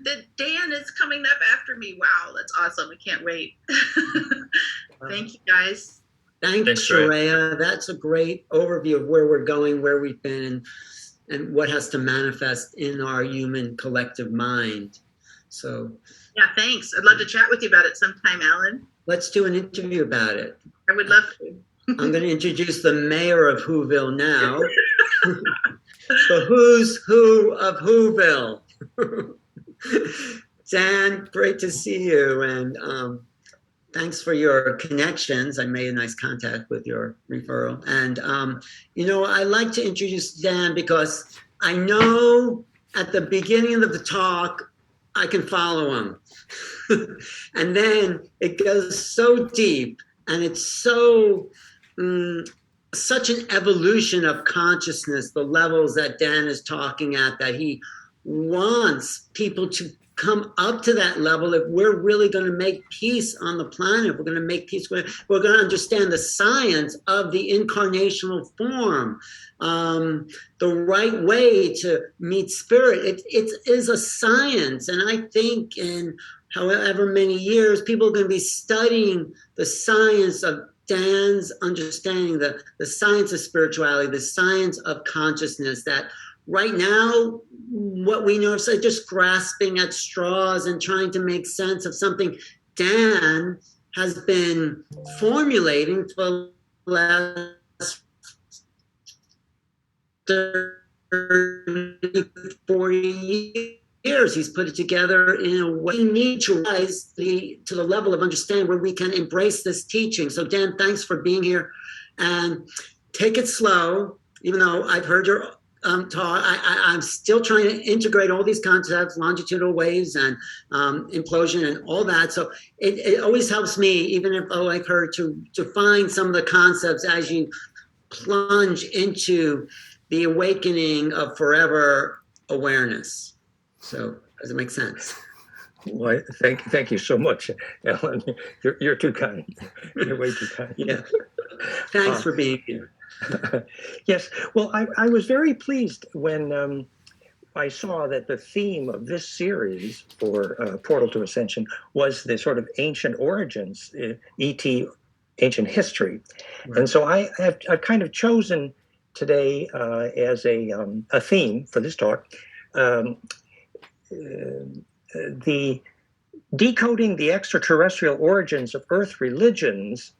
that Dan is coming up after me. Wow, that's awesome. I can't wait. Thank you, guys. Thanks, Sharaya. That's a great overview of where we're going, where we've been, and what has to manifest in our human collective mind. So yeah, thanks. I'd love to chat with you about it sometime, Alan. Let's do an interview about it. I would love to. I'm going to introduce the mayor of Whoville now. The who's who of Whoville. Dan, great to see you, and thanks for your connections. I made a nice contact with your referral. And, I like to introduce Dan because I know at the beginning of the talk, I can follow him. And then it goes so deep, and it's so, such an evolution of consciousness, the levels that Dan is talking at, that he wants people to come up to that level. If we're really going to make peace on the planet, we're going to make peace, we're going to understand the science of the incarnational form, the right way to meet spirit. It is a science. And I think in however many years, people are going to be studying the science of Dan's understanding, the science of spirituality, the science of consciousness, that right now, what we know is just grasping at straws and trying to make sense of something Dan has been formulating for the last 30, 40 years. He's put it together in a way we need to rise to the level of understanding where we can embrace this teaching. So Dan, thanks for being here, and take it slow. Even though I've heard your talk, I'm still trying to integrate all these concepts, longitudinal waves and implosion and all that. So it always helps me, even if like her, to find some of the concepts as you plunge into the awakening of forever awareness. So does it make sense? Well, thank you so much, Ellen. You're too kind. You're way too kind. Yeah. Thanks for being here. Yes. Well, I was very pleased when I saw that the theme of this series for Portal to Ascension was the sort of ancient origins, ET, ancient history. Right. And so I've kind of chosen today as a theme for this talk, the decoding the extraterrestrial origins of Earth religions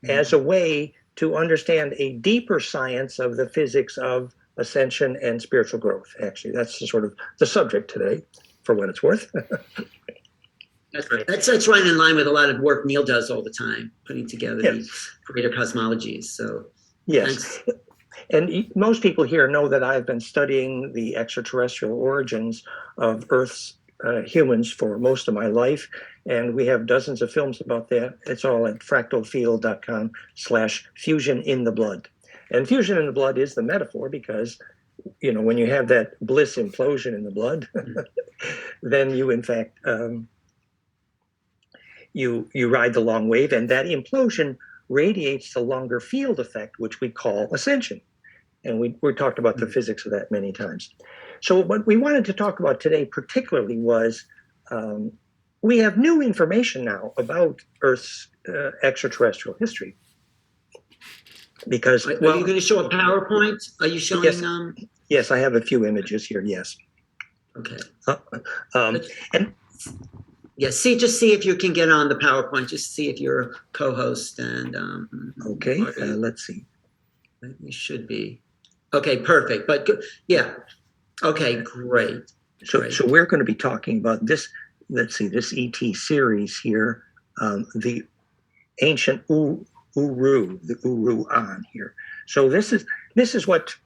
as a way to understand a deeper science of the physics of ascension and spiritual growth. Actually, that's sort of the subject today, for what it's worth. That's right. That's right in line with a lot of work Neil does all the time, putting together these greater cosmologies. So yes. Thanks. And most people here know that I've been studying the extraterrestrial origins of Earth's humans for most of my life, and we have dozens of films about that. It's all at fractalfield.com/fusion in the blood. And fusion in the blood is the metaphor because, when you have that bliss implosion in the blood, then you, in fact, you ride the long wave, and that implosion radiates the longer field effect, which we call ascension. And we talked about the physics of that many times. So what we wanted to talk about today particularly was we have new information now about Earth's extraterrestrial history. Because, are you going to show a PowerPoint? Are you showing? Yes, yes, I have a few images here, yes. Okay. And yeah, just see if you can get on the PowerPoint. Just see if you're a co-host. And okay, let's see. You should be. Okay, perfect. But yeah. Okay, great. So we're going to be talking about this. Let's see, this ET series here, the ancient Uru, the Uru-an here. So this is what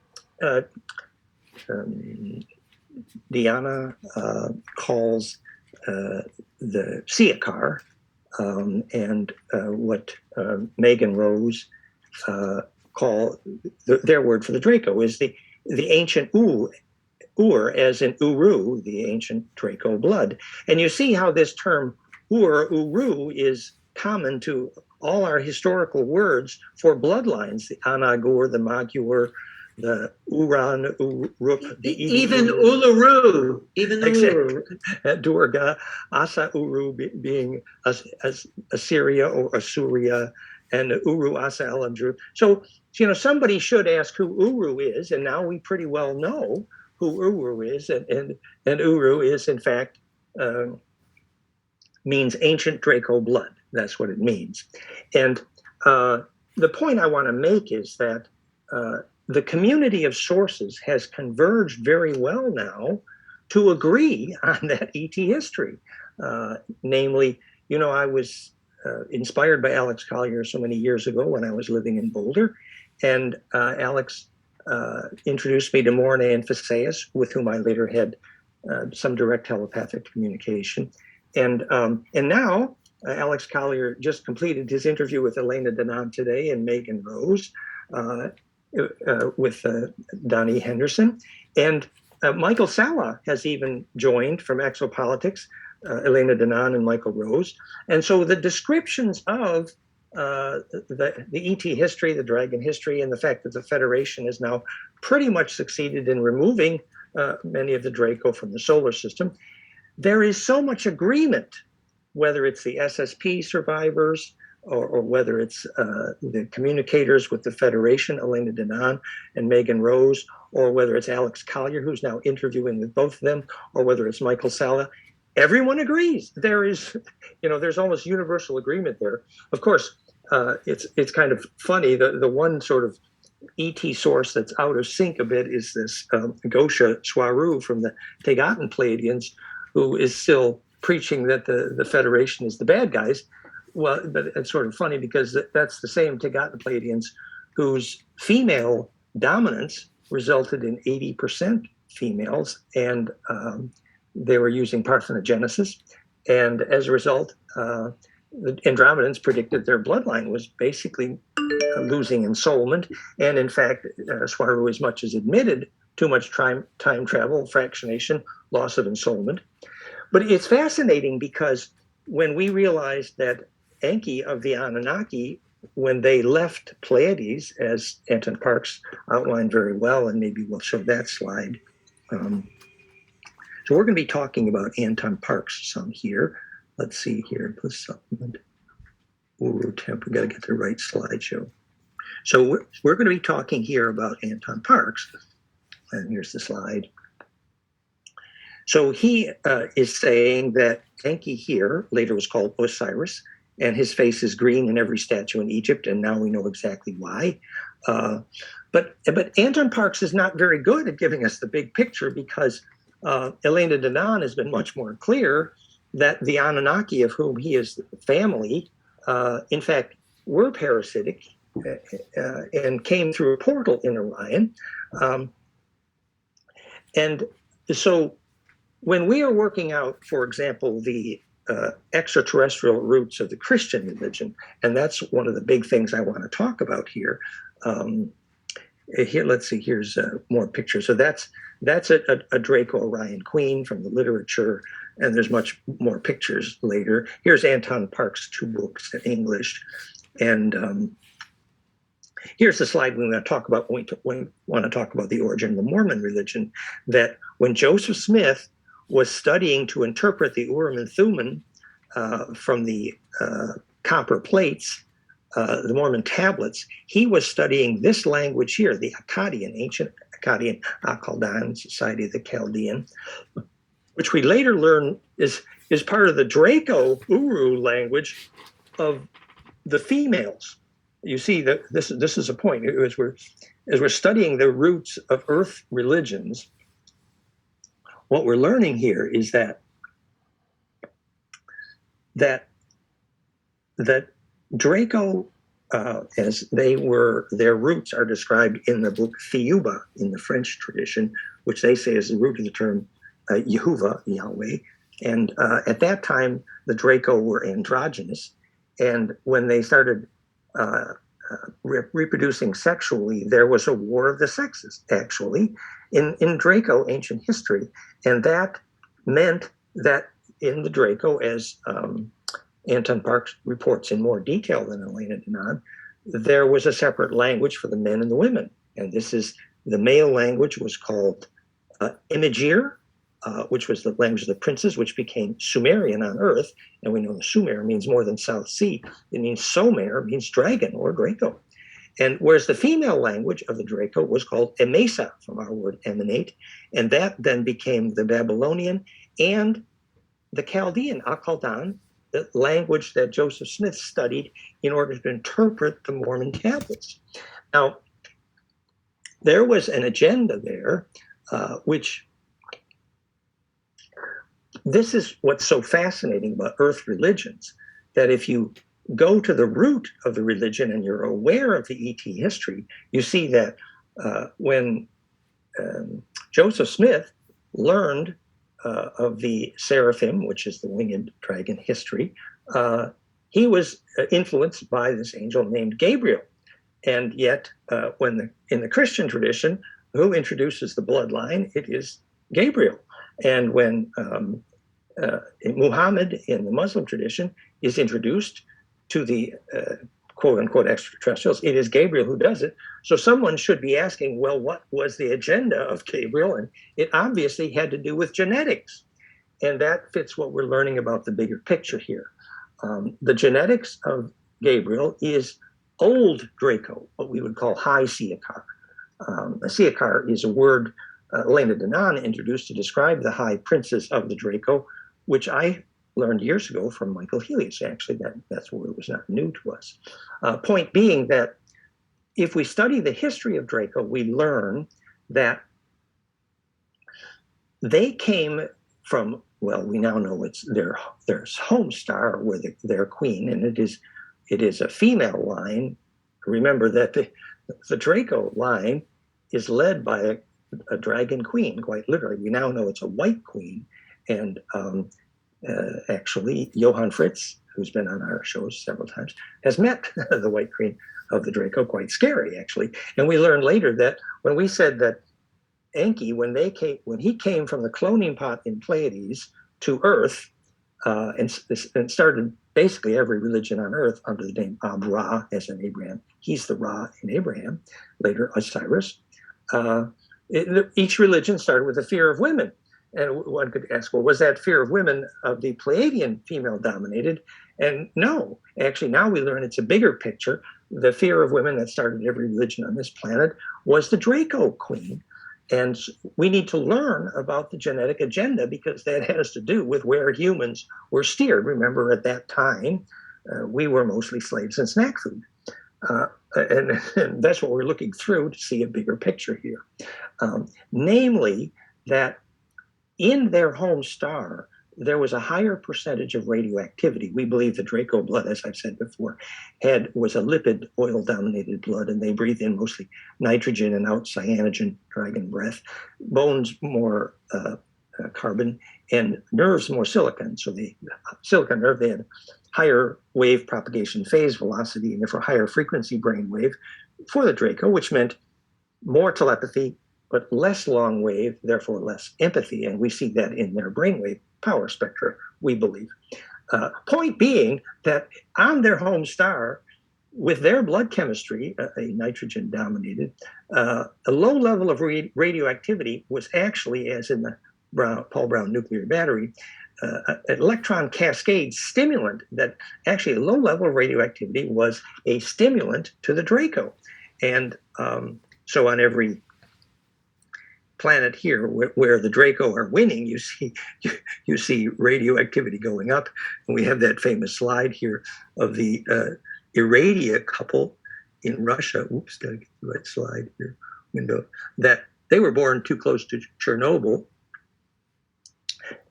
Diana calls the Siakar, and what Megan Rose call their word for the Draco is the ancient Ur, as in Uru, the ancient Draco blood. And you see how this term Uru is common to all our historical words for bloodlines, the Anagur, the Magyar, the Uran, Uruk, the even Uluru, Exactly. Durga, Asa Uru being Assyria or Assyria, and Uru Asa Elamdru. So, somebody should ask who Uru is, and now we pretty well know who Uru is, and Uru is, in fact, means ancient Draco blood. That's what it means. And the point I want to make is that the community of sources has converged very well now to agree on that ET history. Namely, I was inspired by Alex Collier so many years ago when I was living in Boulder, and Alex introduced me to Morna and Phaseus, with whom I later had some direct telepathic communication. And now Alex Collier just completed his interview with Elena Danaan today and Megan Rose with Donnie Henderson. And Michael Sala has even joined from Exopolitics, Elena Danaan and Michael Rose. And so the descriptions of the ET history, the dragon history, and the fact that the Federation has now pretty much succeeded in removing many of the Draco from the solar system, there is so much agreement, whether it's the SSP survivors or whether it's the communicators with the Federation, Elena Danaan and Megan Rose, or whether it's Alex Collier, who's now interviewing with both of them, or whether it's Michael Sala. Everyone agrees. There's almost universal agreement there. Of course, it's kind of funny. The one sort of ET source that's out of sync a bit is this Gosha Swaru from the Tegotan Pleiadians, who is still preaching that the Federation is the bad guys. Well, but it's sort of funny because that's the same Tegotan Pleiadians whose female dominance resulted in 80% females, and they were using parthenogenesis. And as a result, the Andromedans predicted their bloodline was basically losing ensoulment. And in fact, Swaru as much as admitted too much time travel, fractionation, loss of ensoulment. But it's fascinating because when we realized that Enki of the Anunnaki, when they left Pleiades, as Anton Parks outlined very well, and maybe we'll show that slide. So we're going to be talking about Anton Parks some here. Let's see here, let's supplement. Uru temp, we got to get the right slideshow. So we're going to be talking here about Anton Parks. And here's the slide. So he is saying that Enki here, later was called Osiris, and his face is green in every statue in Egypt, and now we know exactly why. But Anton Parks is not very good at giving us the big picture, because Elena Danaan has been much more clear that the Anunnaki, of whom he is the family, in fact, were parasitic and came through a portal in Orion. And so when we are working out, for example, the extraterrestrial roots of the Christian religion, and that's one of the big things I want to talk about here. Here, let's see, here's more pictures. So that's a Draco Orion queen from the literature, and there's much more pictures later. Here's Anton Parks' 2 books in English. And here's the slide we want to talk about when we want to talk about the origin of the Mormon religion, that when Joseph Smith was studying to interpret the Urim and Thummim from the copper plates, the Mormon tablets, he was studying this language here, the Akkadian, ancient Akkadian, Akkadian, Society of the Chaldean, which we later learn is part of the Draco Uru language of the females. You see that this is a point. As we're studying the roots of Earth religions, what we're learning here is that Draco, as they were, their roots are described in the book Thiuba in the French tradition, which they say is the root of the term Yehovah, Yahweh. And at that time, the Draco were androgynous. And when they started reproducing sexually, there was a war of the sexes, actually, in Draco ancient history. And that meant that in the Draco, as Anton Parks reports in more detail than Elena Danaan, there was a separate language for the men and the women. And this is The male language was called Imagir, which was the language of the princes, which became Sumerian on Earth. And we know the Sumer means more than South Sea. It means Somer, means dragon or Draco. And whereas the female language of the Draco was called Emesa, from our word emanate, and that then became the Babylonian and the Chaldean, Akkadian, the language that Joseph Smith studied in order to interpret the Mormon tablets. Now, there was an agenda there, which this is what's so fascinating about Earth religions, that if you go to the root of the religion and you're aware of the ET history, you see that when Joseph Smith learned of the seraphim, which is the winged dragon history, he was influenced by this angel named Gabriel. And yet, in the Christian tradition, who introduces the bloodline? It is Gabriel. And when Muhammad in the Muslim tradition is introduced to the quote unquote extraterrestrials, it is Gabriel who does it. So someone should be asking, well, what was the agenda of Gabriel? And it obviously had to do with genetics. And that fits what we're learning about the bigger picture here. The genetics of Gabriel is old Draco, what we would call high Siakar. A Siakar is a word Elena Denon introduced to describe the high princes of the Draco, which I learned years ago from Michael Helios. Actually, that's where it was not new to us. Point being that if we study the history of Draco, we learn that they came from, well, we now know it's their home star, where their queen, and it is a female line. Remember that the Draco line is led by a dragon queen, quite literally. We now know it's a white queen, and actually, Johann Fritz, who's been on our shows several times, has met the White Queen of the Draco. Quite scary, actually. And we learned later that when we said that Enki, when he came from the cloning pot in Pleiades to Earth, and started basically every religion on Earth under the name Ab-Ra, as in Abraham. He's the Ra in Abraham, later Osiris. Each religion started with a fear of women. And one could ask, well, was that fear of women of the Pleiadian female dominated? And no, actually, now we learn it's a bigger picture. The fear of women that started every religion on this planet was the Draco queen. And we need to learn about the genetic agenda, because that has to do with where humans were steered. Remember, at that time, we were mostly slaves and snack food. And that's what we're looking through to see a bigger picture here. Namely, that in their home star, there was a higher percentage of radioactivity. We believe the Draco blood, as I've said before, was a lipid oil-dominated blood, and they breathe in mostly nitrogen and out cyanogen, dragon breath. Bones more carbon, and nerves more silicon. So the silicon nerve, they had higher wave propagation phase velocity, and therefore higher frequency brain wave for the Draco, which meant more telepathy, but less long wave, therefore less empathy. And we see that in their brainwave power spectra, we believe. Point being that on their home star, with their blood chemistry, a nitrogen dominated, a low level of radioactivity was actually, as in the Paul Brown nuclear battery, an electron cascade stimulant. That actually a low level of radioactivity was a stimulant to the Draco. And so on every planet here where the Draco are winning, you see radioactivity going up. And we have that famous slide here of the Iradia couple in Russia. Oops, gotta get the right slide here. Window. That they were born too close to Chernobyl,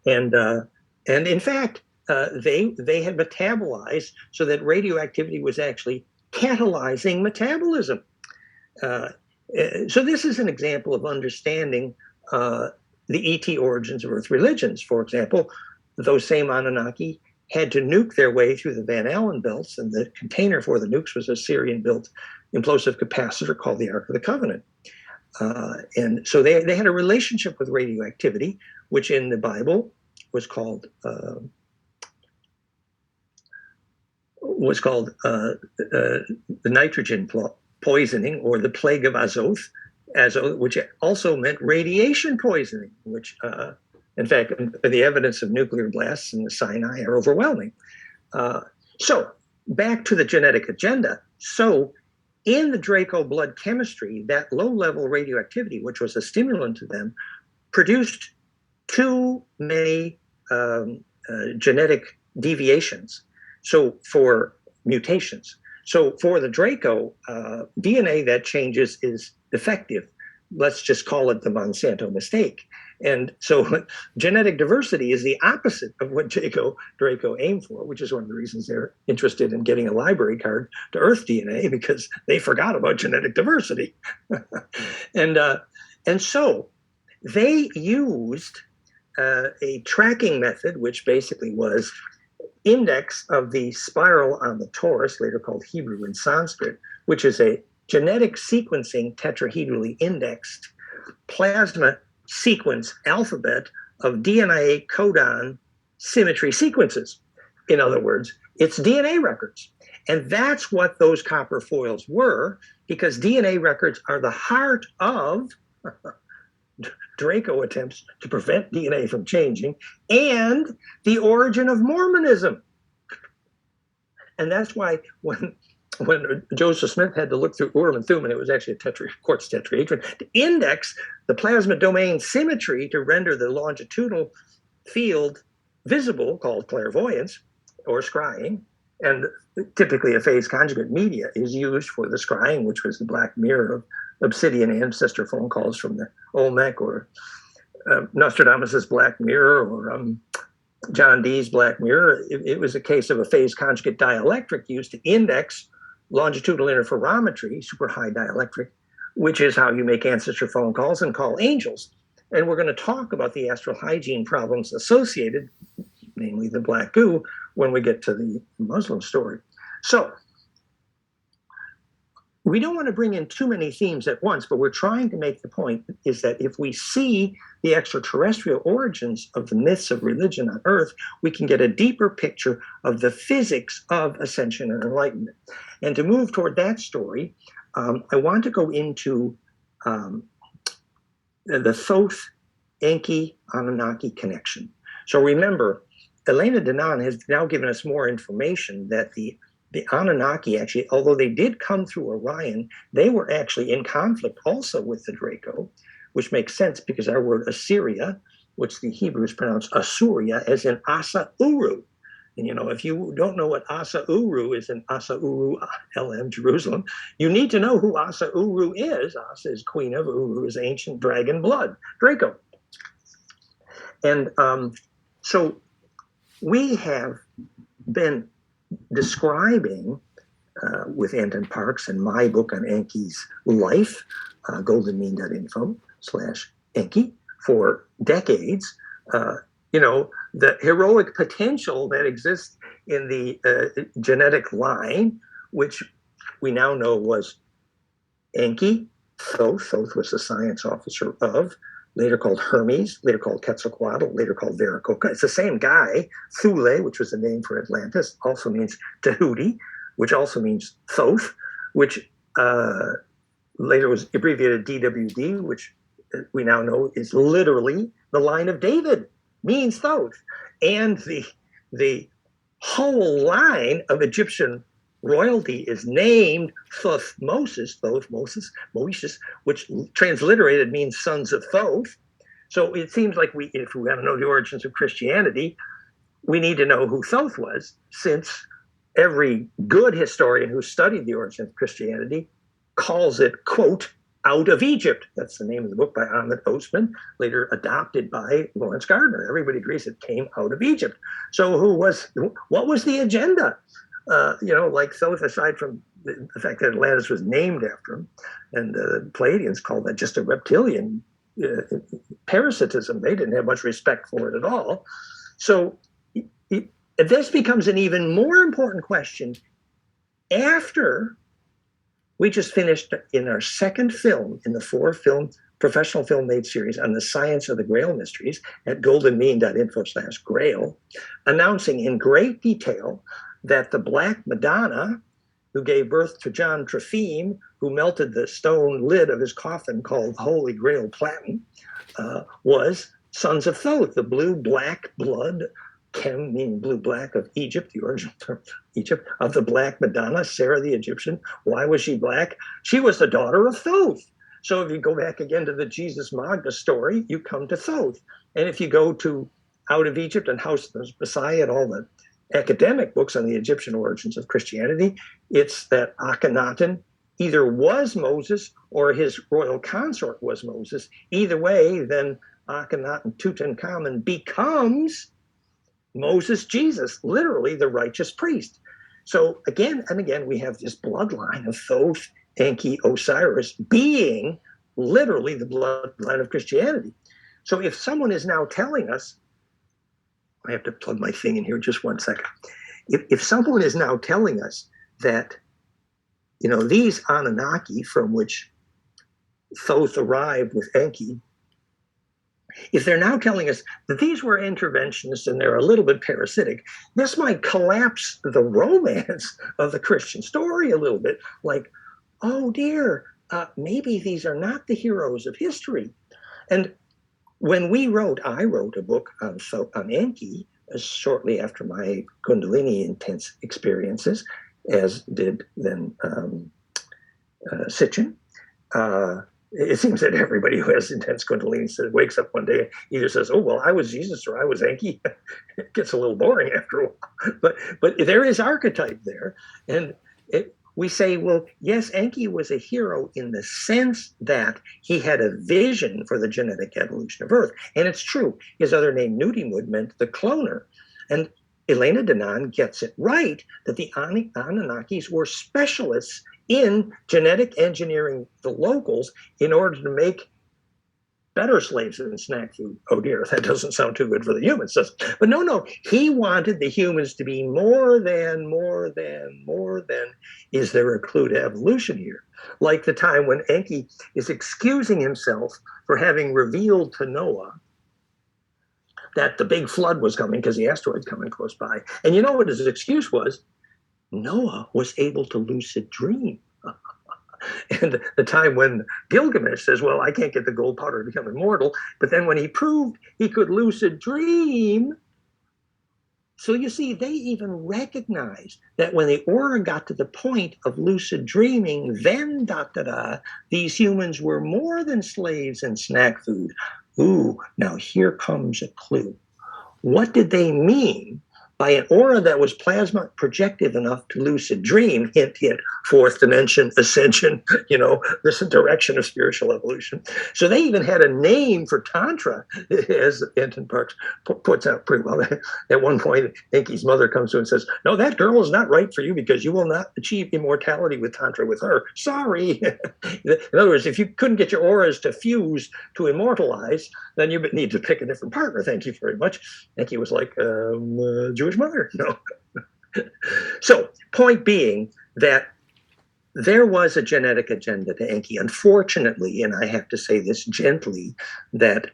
and in fact they had metabolized so that radioactivity was actually catalyzing metabolism. So this is an example of understanding the ET origins of Earth religions. For example, those same Anunnaki had to nuke their way through the Van Allen belts, and the container for the nukes was a Syrian-built implosive capacitor called the Ark of the Covenant. And so they had a relationship with radioactivity, which in the Bible was called the nitrogen poisoning, or the plague of Azoth, which also meant radiation poisoning, which, in fact, the evidence of nuclear blasts in the Sinai are overwhelming. So back to the genetic agenda. So in the Draco blood chemistry, that low-level radioactivity, which was a stimulant to them, produced too many genetic deviations. So for mutations. So for the Draco, DNA that changes is defective. Let's just call it the Monsanto mistake. And so genetic diversity is the opposite of what Draco aimed for, which is one of the reasons they're interested in getting a library card to Earth DNA, because they forgot about genetic diversity. And so they used a tracking method, which basically was index of the spiral on the torus, later called Hebrew and Sanskrit, which is a genetic sequencing tetrahedrally indexed plasma sequence alphabet of DNA codon symmetry sequences. In other words, it's DNA records. And that's what those copper foils were, because DNA records are the heart of Draco attempts to prevent DNA from changing, and the origin of Mormonism. And that's why when Joseph Smith had to look through Urim and Thummim, it was actually a quartz tetrahedron, to index the plasma domain symmetry to render the longitudinal field visible, called clairvoyance or scrying. And typically a phase conjugate media is used for the scrying, which was the black mirror of obsidian ancestor phone calls from the Olmec, or Nostradamus's black mirror, or John Dee's black mirror. It was a case of a phase conjugate dielectric used to index longitudinal interferometry, super high dielectric, which is how you make ancestor phone calls and call angels. And we're going to talk about the astral hygiene problems associated, namely the black goo, when we get to the Muslim story. So we don't want to bring in too many themes at once, but we're trying to make the point is that if we see the extraterrestrial origins of the myths of religion on Earth, we can get a deeper picture of the physics of ascension and enlightenment. And to move toward that story, I want to go into the Thoth, Enki, Anunnaki connection. So remember, Elena Danaan has now given us more information that the Anunnaki actually, although they did come through Orion, they were actually in conflict also with the Draco, which makes sense because our word Assyria, which the Hebrews pronounce Asuria, as in Asa Uru. And if you don't know what Asa Uru is in Asa Uru LM Jerusalem, you need to know who Asa Uru is. Asa is queen of Uru, is ancient dragon blood, Draco. And so we have been describing with Anton Parks and my book on Enki's life, goldenmean.info/Enki, for decades, the heroic potential that exists in the genetic line, which we now know was Enki. Thoth was the science officer of, later called Hermes, later called Quetzalcoatl, later called Viracocha. It's the same guy. Thule, which was the name for Atlantis, also means Tahuti, which also means Thoth, which later was abbreviated DWD, which we now know is literally the line of David, means Thoth. And the whole line of Egyptian royalty is named Thothmosis, which transliterated means sons of Thoth. So it seems like if we want to know the origins of Christianity, we need to know who Thoth was, since every good historian who studied the origin of Christianity calls it, quote, out of Egypt. That's the name of the book by Ahmed Osman, later adopted by Lawrence Gardner. Everybody agrees it came out of Egypt. So what was the agenda? Like Thoth, aside from the fact that Atlantis was named after him, and the Palladians called that just a reptilian parasitism. They didn't have much respect for it at all. So this becomes an even more important question after we just finished in our second film in the 4-film professional film made series on the science of the Grail mysteries at goldenmean.info/Grail, announcing in great detail that the Black Madonna, who gave birth to John Trophime, who melted the stone lid of his coffin called Holy Grail Platinum, was sons of Thoth, the blue-black blood, Chem meaning blue-black of Egypt, the original term Egypt, of the Black Madonna, Sarah the Egyptian. Why was she black? She was the daughter of Thoth. So if you go back again to the Jesus Magda story, you come to Thoth. And if you go to Out of Egypt and House of Messiah and all the academic books on the Egyptian origins of Christianity, it's that Akhenaten either was Moses or his royal consort was Moses. Either way, then Akhenaten Tutankhamun becomes Moses Jesus, literally the righteous priest. So again and again, we have this bloodline of Thoth, Enki, Osiris being literally the bloodline of Christianity. So if someone is now telling us, I have to plug my thing in here just 1 second. If someone is now telling us that, you know, these Anunnaki from which Thoth arrived with Enki, if they're now telling us that these were interventionists and they're a little bit parasitic, this might collapse the romance of the Christian story a little bit. Like, oh dear, maybe these are not the heroes of history. And when I wrote a book on Enki shortly after my Kundalini intense experiences, as did then Sitchin. It seems that everybody who has intense Kundalini wakes up one day and either says, oh, well, I was Jesus or I was Enki. It gets a little boring after a while. But there is archetype there. And we say, well, yes, Enki was a hero in the sense that he had a vision for the genetic evolution of Earth. And it's true. His other name, Nudimmud, meant the cloner. And Elena Danaan gets it right that the Anunnakis were specialists in genetic engineering the locals in order to make better slaves than snack food. Oh dear, that doesn't sound too good for the humans, does it? But no, he wanted the humans to be more than. Is there a clue to evolution here? Like the time when Enki is excusing himself for having revealed to Noah that the big flood was coming because the asteroid's coming close by. And you know what his excuse was? Noah was able to lucid dream. And the time when Gilgamesh says, well, I can't get the gold powder to become immortal. But then when he proved he could lucid dream. So you see, they even recognized that when the aura got to the point of lucid dreaming, then these humans were more than slaves and snack food. Ooh, now here comes a clue. What did they mean by an aura that was plasma projective enough to lucid dream? Hint, hint, fourth dimension, ascension, you know, this direction of spiritual evolution. So they even had a name for Tantra, as Anton Parks puts out pretty well. At one point, Enki's mother comes to him and says, no, that girl is not right for you because you will not achieve immortality with Tantra with her. Sorry. In other words, if you couldn't get your auras to fuse to immortalize, then you need to pick a different partner. Thank you very much. Enki was like, Jewish mother. No. So, point being that there was a genetic agenda to Enki. Unfortunately, and I have to say this gently, that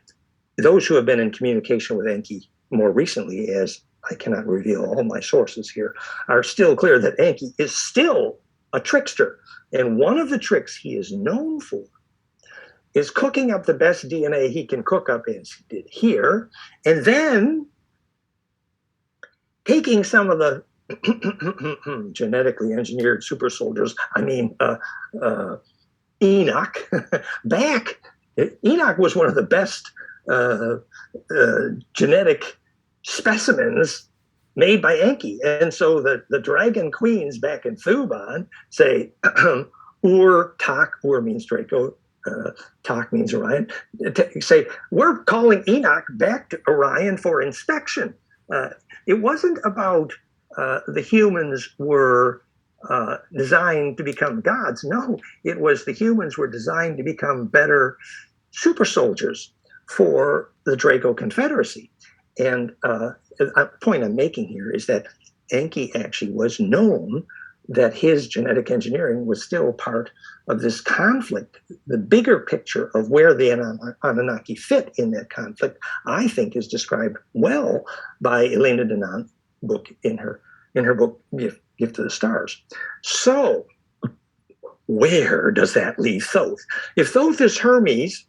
those who have been in communication with Enki more recently, as I cannot reveal all my sources here, are still clear that Enki is still a trickster. And one of the tricks he is known for is cooking up the best DNA he can cook up, as he did here, and then taking some of the genetically engineered super soldiers, Enoch, back. Enoch was one of the best genetic specimens made by Enki. And so the dragon queens back in Thuban say, Ur means Draco, Tak means Orion, say, we're calling Enoch back to Orion for inspection. It wasn't about the humans were designed to become gods. No, it was the humans were designed to become better super soldiers for the Draco Confederacy. And a point I'm making here is that Enki actually was known that his genetic engineering was still part of this conflict. The bigger picture of where the Anunnaki fit in that conflict, I think, is described well by Elena Danaan book in her book gift of the stars. So where does that leave Thoth? If Thoth is Hermes,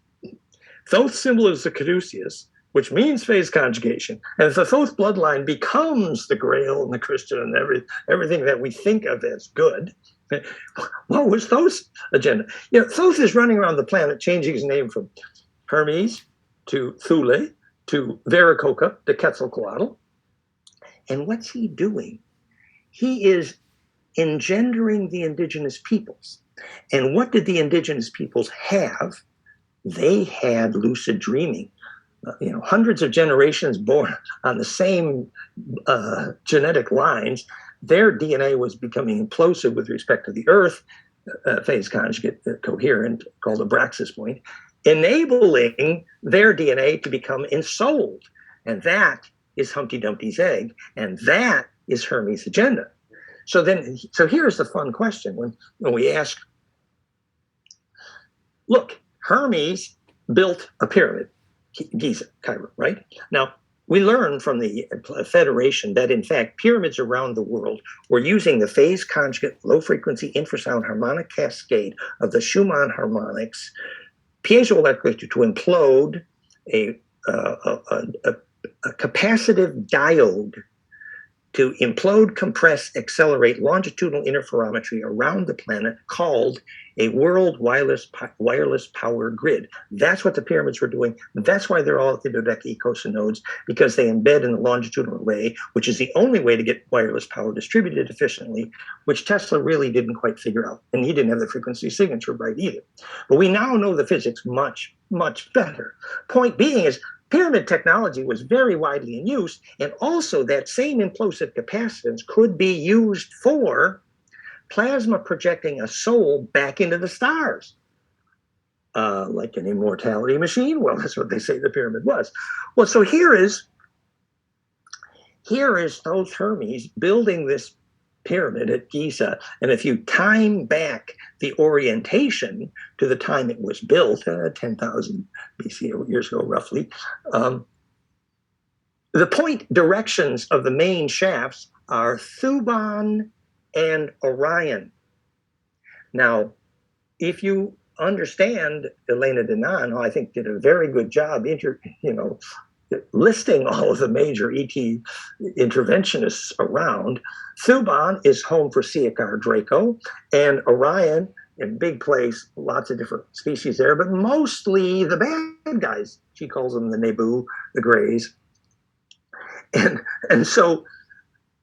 Thoth's symbol is the caduceus, which means phase conjugation. And if the Thoth bloodline becomes the Grail and the Christian and everything that we think of as good, what was Thoth's agenda? Thoth is running around the planet changing his name from Hermes to Thule to Veracocha to Quetzalcoatl. And what's he doing? He is engendering the indigenous peoples. And what did the indigenous peoples have? They had lucid dreaming. Hundreds of generations born on the same genetic lines, their DNA was becoming implosive with respect to the Earth, phase conjugate coherent, called a Braxis point, enabling their DNA to become ensouled. And that is Humpty Dumpty's egg, and that is Hermes' agenda. So here's the fun question when we ask, look, Hermes built a pyramid, Giza, Cairo, right? Now, we learn from the Federation that, in fact, pyramids around the world were using the phase conjugate low-frequency infrasound harmonic cascade of the Schumann harmonics piezoelectrically to implode a capacitive diode to implode, compress, accelerate longitudinal interferometry around the planet called a world wireless power grid. That's what the pyramids were doing. That's why they're all at the dodecahedral nodes, because they embed in the longitudinal array, which is the only way to get wireless power distributed efficiently, which Tesla really didn't quite figure out. And he didn't have the frequency signature right either. But we now know the physics much, much better. Point being is, pyramid technology was very widely in use, and also that same implosive capacitance could be used for plasma projecting a soul back into the stars. Like an immortality machine? Well, that's what they say the pyramid was. Well, so here is Thoth Hermes building this pyramid at Giza, and if you time back the orientation to the time it was built, 10,000 BC, years ago roughly, the point directions of the main shafts are Thuban and Orion. Now, if you understand Elena Denon, who I think did a very good job listing all of the major ET interventionists around, Thuban is home for Siakar Draco, and Orion, a big place, lots of different species there, but mostly the bad guys. She calls them the Nebu, the Greys. And so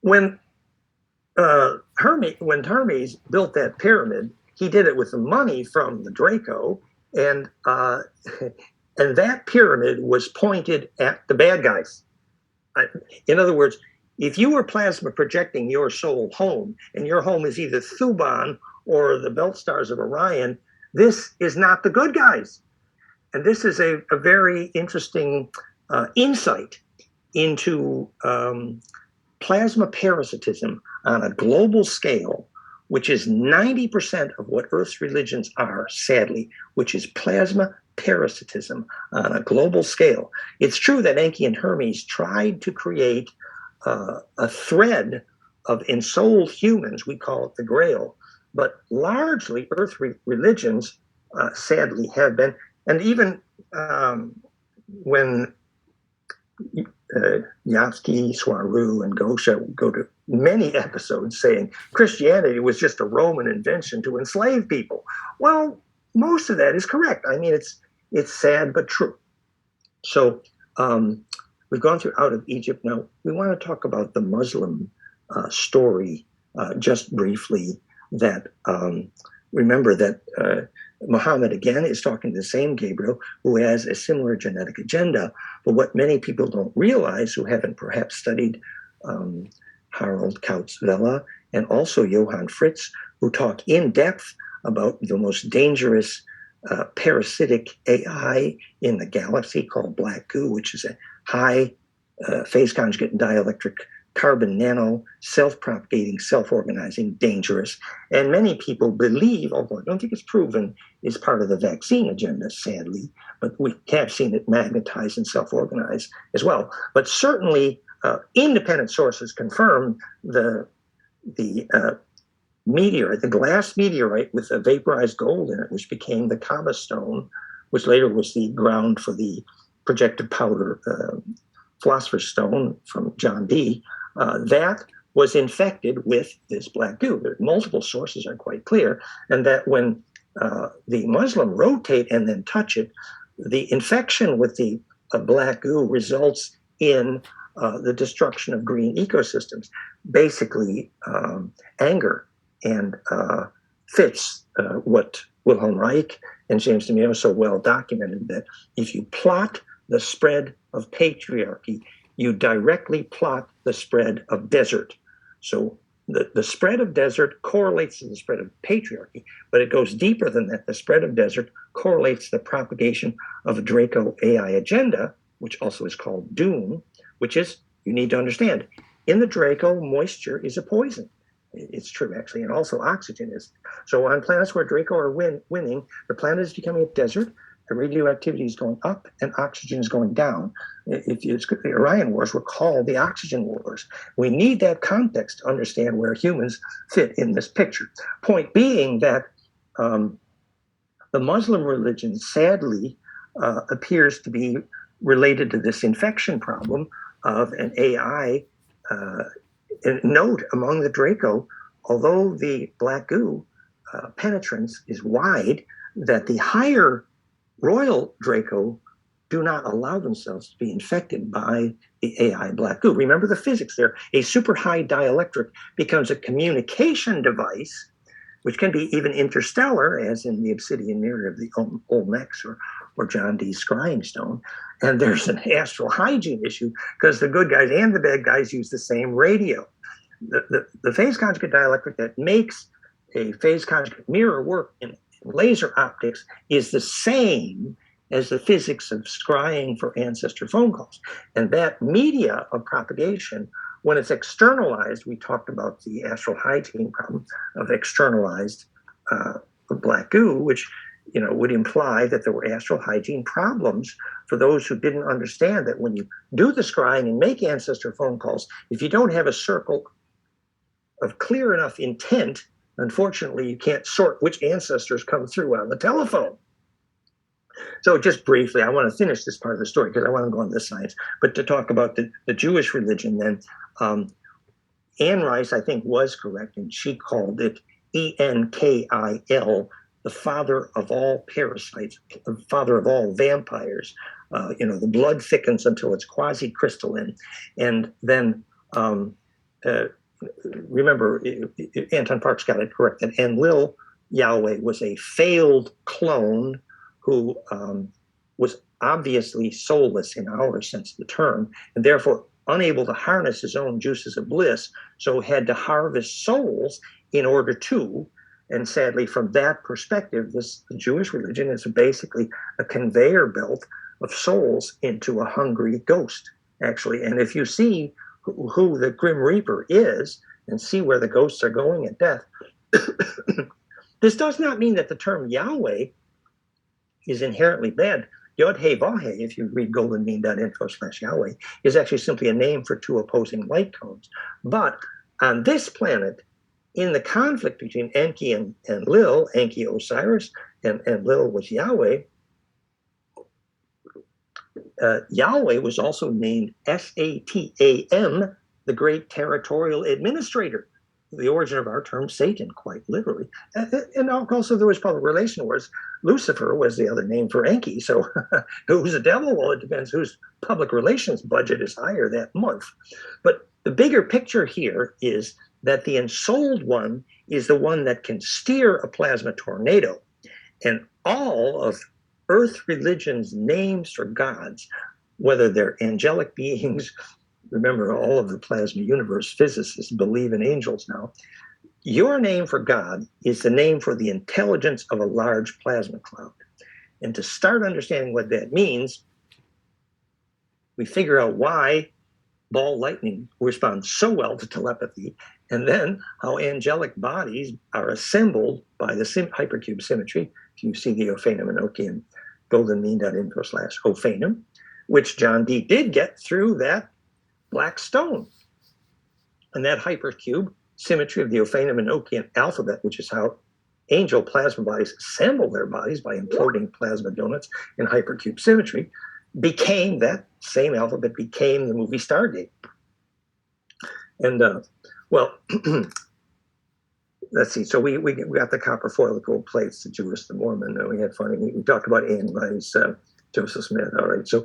when Hermes built that pyramid, he did it with the money from the Draco, and that pyramid was pointed at the bad guys. In other words, if you were plasma projecting your soul home, and your home is either Thuban or the belt stars of Orion, this is not the good guys. And this is a very interesting insight into plasma parasitism on a global scale, which is 90% of what Earth's religions are, sadly, which is plasma parasitism on a global scale. It's true that Enki and Hermes tried to create a thread of ensouled humans, we call it the Grail, but largely Earth religions, sadly, have been, and even when Yavsky, Swaru, and Gosha go to many episodes saying Christianity was just a Roman invention to enslave people. Well, most of that is correct. I mean, it's sad but true. So we've gone through out of Egypt. Now we want to talk about the Muslim story just briefly. That remember that Muhammad again is talking to the same Gabriel who has a similar genetic agenda. But what many people don't realize, who haven't perhaps studied Harold Kautz-Vella and also Johann Fritz, who talk in depth about the most dangerous parasitic AI in the galaxy called black goo, which is a high phase conjugate dielectric carbon nano, self-propagating, self-organizing, dangerous. And many people believe, although I don't think it's proven, is part of the vaccine agenda, sadly, but we have seen it magnetize and self-organize as well. But certainly independent sources confirm the the meteorite, the glass meteorite with a vaporized gold in it, which became the Kaaba stone, which later was the ground for the projected powder philosopher's stone from John Dee, that was infected with this black goo. There, multiple sources are quite clear, and that when the Muslim rotate and then touch it, the infection with the black goo results in the destruction of green ecosystems, basically anger, and fits what Wilhelm Reich and James DeMeo so well documented, that if you plot the spread of patriarchy, you directly plot the spread of desert. So the spread of desert correlates to the spread of patriarchy, but it goes deeper than that. The spread of desert correlates to the propagation of a Draco AI agenda, which also is called doom, which is, you need to understand, in the Draco, moisture is a poison. It's true, actually, and also oxygen is. So on planets where Draco are winning, the planet is becoming a desert, the radioactivity is going up, and oxygen is going down. The Orion Wars were called the Oxygen Wars. We need that context to understand where humans fit in this picture. Point being that the Muslim religion, sadly, appears to be related to this infection problem of an AI note among the Draco, although the black goo penetrance is wide, that the higher royal Draco do not allow themselves to be infected by the AI black goo. Remember the physics there. A super high dielectric becomes a communication device, which can be even interstellar, as in the obsidian mirror of the Olmecs or John Dee's scrying stone. And there's an astral hygiene issue because the good guys and the bad guys use the same radio. The phase conjugate dielectric that makes a phase conjugate mirror work in laser optics is the same as the physics of scrying for ancestor phone calls. And that media of propagation, when it's externalized, we talked about the astral hygiene problem of externalized black goo, which would imply that there were astral hygiene problems for those who didn't understand that when you do the scrying and make ancestor phone calls, if you don't have a circle of clear enough intent, unfortunately, you can't sort which ancestors come through on the telephone. So just briefly, I want to finish this part of the story because I want to go on this science, but to talk about the Jewish religion then, Anne Rice, I think, was correct, and she called it Enkil, the father of all parasites, the father of all vampires. The blood thickens until it's quasi-crystalline. And then remember, Anton Parks got it correct, that Enlil Yahweh was a failed clone who was obviously soulless in our sense of the term, and therefore unable to harness his own juices of bliss, so had to harvest souls in order to. And sadly, from that perspective, the Jewish religion is basically a conveyor belt of souls into a hungry ghost, actually. And if you see who the Grim Reaper is and see where the ghosts are going at death, this does not mean that the term Yahweh is inherently bad. Yod He Vav He, if you read goldenmean.info/Yahweh, is actually simply a name for two opposing light tones. But on this planet, in the conflict between Enki and Lil, Enki Osiris, and Lil was Yahweh, Yahweh was also named Satan, the great territorial administrator, the origin of our term Satan, quite literally. And also there was public relation wars. Lucifer was the other name for Enki. So who's the devil? Well, it depends whose public relations budget is higher that month. But the bigger picture here is that the ensouled one is the one that can steer a plasma tornado. And all of Earth religion's names for gods, whether they're angelic beings, remember all of the plasma universe physicists believe in angels now, your name for God is the name for the intelligence of a large plasma cloud. And to start understanding what that means, we figure out why ball lightning responds so well to telepathy, and then how angelic bodies are assembled by the hypercube symmetry. If you see the Ophanim Enochi and goldenmean.info/Ophanim, which John Dee did get through that black stone. And that hypercube symmetry of the Ophanim-Enochian alphabet, which is how angel plasma bodies assemble their bodies by imploding plasma donuts in hypercube symmetry, became that same alphabet, became the movie Stargate. And, well, let's see. So we got the copper foil, the gold plates, the Jewish, the Mormon. We had fun. We talked about Ananias, Joseph Smith. All right. So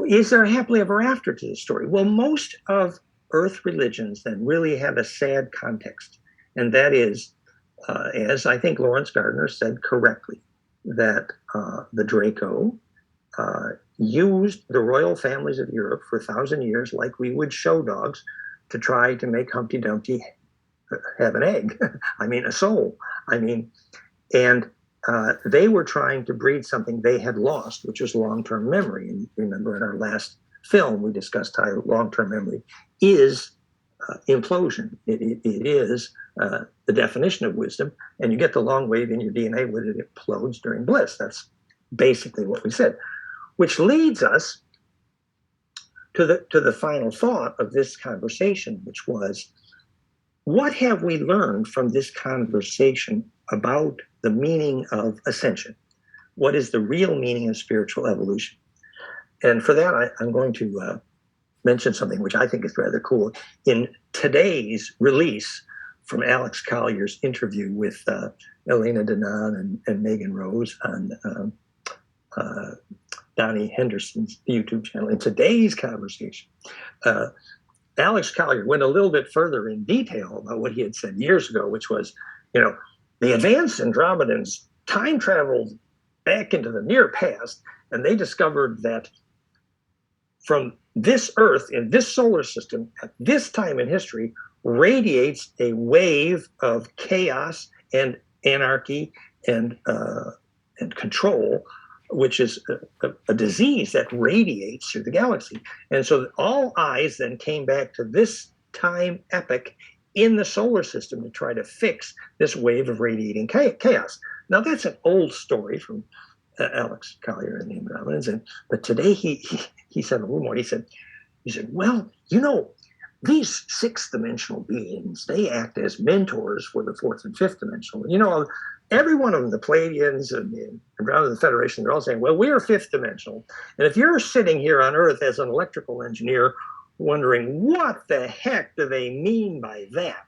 is there a happily ever after to this story? Well, most of Earth religions then really have a sad context. And that is, as I think Lawrence Gardner said correctly, that the Draco used the royal families of Europe for 1,000 years like we would show dogs to try to make Humpty Dumpty have an egg. I mean, a soul. I mean, and they were trying to breed something they had lost, which was long-term memory. And remember in our last film, we discussed how long-term memory is implosion. It is the definition of wisdom, and you get the long wave in your DNA when it implodes during bliss. That's basically what we said, which leads us to the final thought of this conversation, which was, what have we learned from this conversation about the meaning of ascension? What is the real meaning of spiritual evolution? And for that, I'm going to mention something which I think is rather cool. In today's release from Alex Collier's interview with Elena Danaan and Megan Rose on Donnie Henderson's YouTube channel, in today's conversation, Alex Collier went a little bit further in detail about what he had said years ago, which was, the advanced Andromedans time traveled back into the near past, and they discovered that from this Earth, in this solar system, at this time in history, radiates a wave of chaos and anarchy and control, which is a disease that radiates through the galaxy. And so all eyes then came back to this time epoch in the solar system to try to fix this wave of radiating chaos. Now, that's an old story from Alex Collier and the Andromedans, but today he said a little more. He said, well, these sixth-dimensional beings, they act as mentors for the fourth and fifth dimensional. Every one of them, the Pleiadians and the Andromeda Federation, they're all saying, well, we're fifth dimensional. And if you're sitting here on Earth as an electrical engineer wondering what the heck do they mean by that?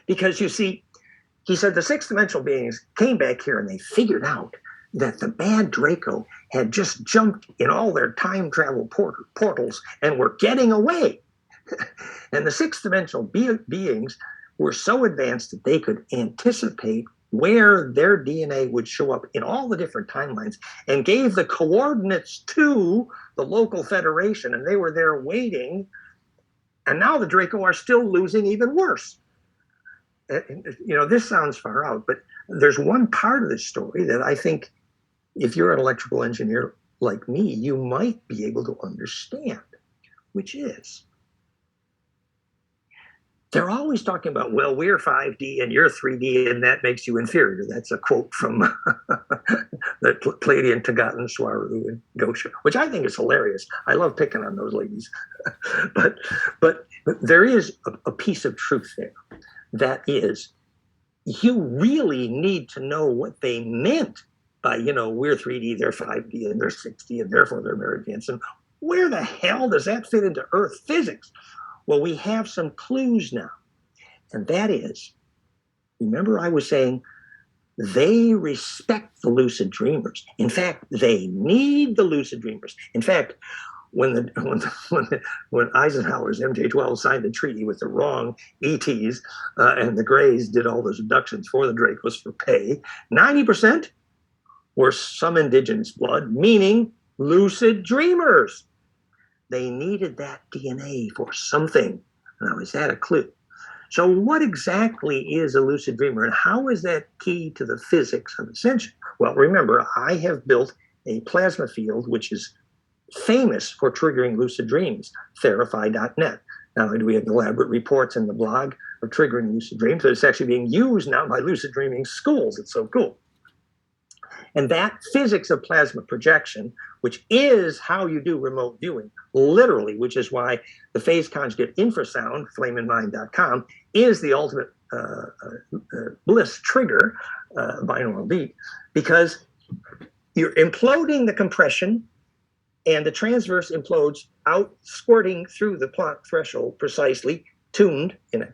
Because you see, he said the sixth dimensional beings came back here and they figured out that the bad Draco had just jumped in all their time travel portals and were getting away. And the sixth dimensional beings were so advanced that they could anticipate where their DNA would show up in all the different timelines and gave the coordinates to the local federation, and they were there waiting. And now the Draco are still losing even worse. This sounds far out, but there's one part of this story that I think if you're an electrical engineer like me, you might be able to understand, which is they're always talking about, well, we're 5D and you're 3D, and that makes you inferior. That's a quote from the Pleiadian Tagatan, Swaru, and Gosha, which I think is hilarious. I love picking on those ladies. but there is a piece of truth there. That is, you really need to know what they meant by, we're 3D, they're 5D, and they're 6D, and therefore they're very advanced. And where the hell does that fit into Earth physics? Well, we have some clues now. And that is, remember I was saying, they respect the lucid dreamers. In fact, they need the lucid dreamers. In fact, when Eisenhower's MJ-12 signed the treaty with the wrong ETs and the Greys did all those abductions for the Dracos for pay, 90% were some indigenous blood, meaning lucid dreamers. They needed that DNA for something. Now, is that a clue? So what exactly is a lucid dreamer, and how is that key to the physics of ascension? Well, remember, I have built a plasma field which is famous for triggering lucid dreams, Therify.net. Not only do we have elaborate reports in the blog of triggering lucid dreams, but it's actually being used now by lucid dreaming schools. It's so cool. And that physics of plasma projection, which is how you do remote viewing, literally, which is why the phase conjugate infrasound, flameandmind.com, is the ultimate bliss trigger, binaural beat, because you're imploding the compression and the transverse implodes out, squirting through the Planck threshold precisely, tuned in a